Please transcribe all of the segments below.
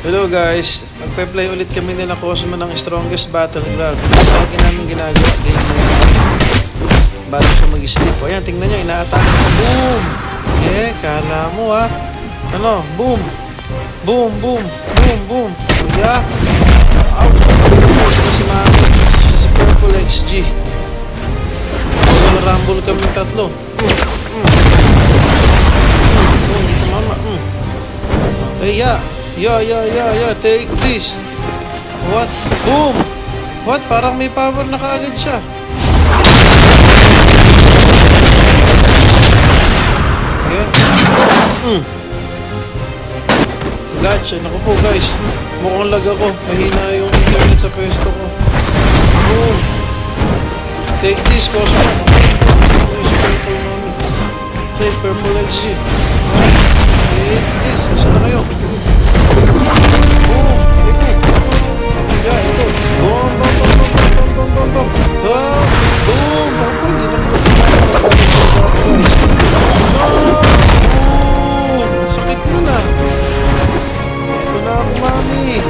Hello guys, magpe-play ulit kami nila Cosmo ng Strongest Battleground. Lagi namin ginagawa game na yun bago siya mag-sleep. O yan, tingnan nyo, ina-attack na. Boom! Kala mo ha. Ano? Boom! Boom, boom, boom, boom. Yeah. Out! Ito si Mami. Si Purple XG. Rumble kami tatlo. Dito mama. Hey, yeah. Yeah, take this. What? Boom! What? Parang may power na kaagad siya. Yeah. Gotcha. Naku po guys. Mukhang lag ako. Mahina yung internet sa pwesto ko. Boom! Take this, Cosmo. Hey, Purple XG. Take this. Saan na kayo? Sakit mo na. Ito na ako, Mami.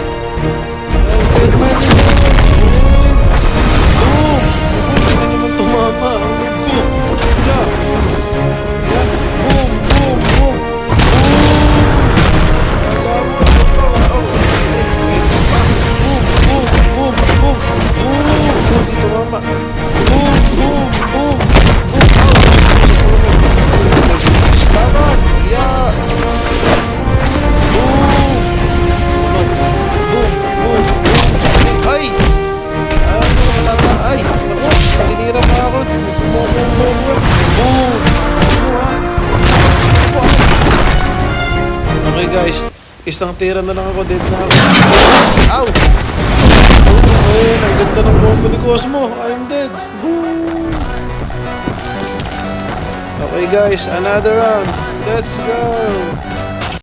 Get money na. Boom! Hindi naman tumama. Boom! Boom! Okay guys, isang tira na lang ako, dead na ako. Ow! Ang ganda ng combo ni Cosmo. I'm dead. Boom! Okay guys, another round. Let's go!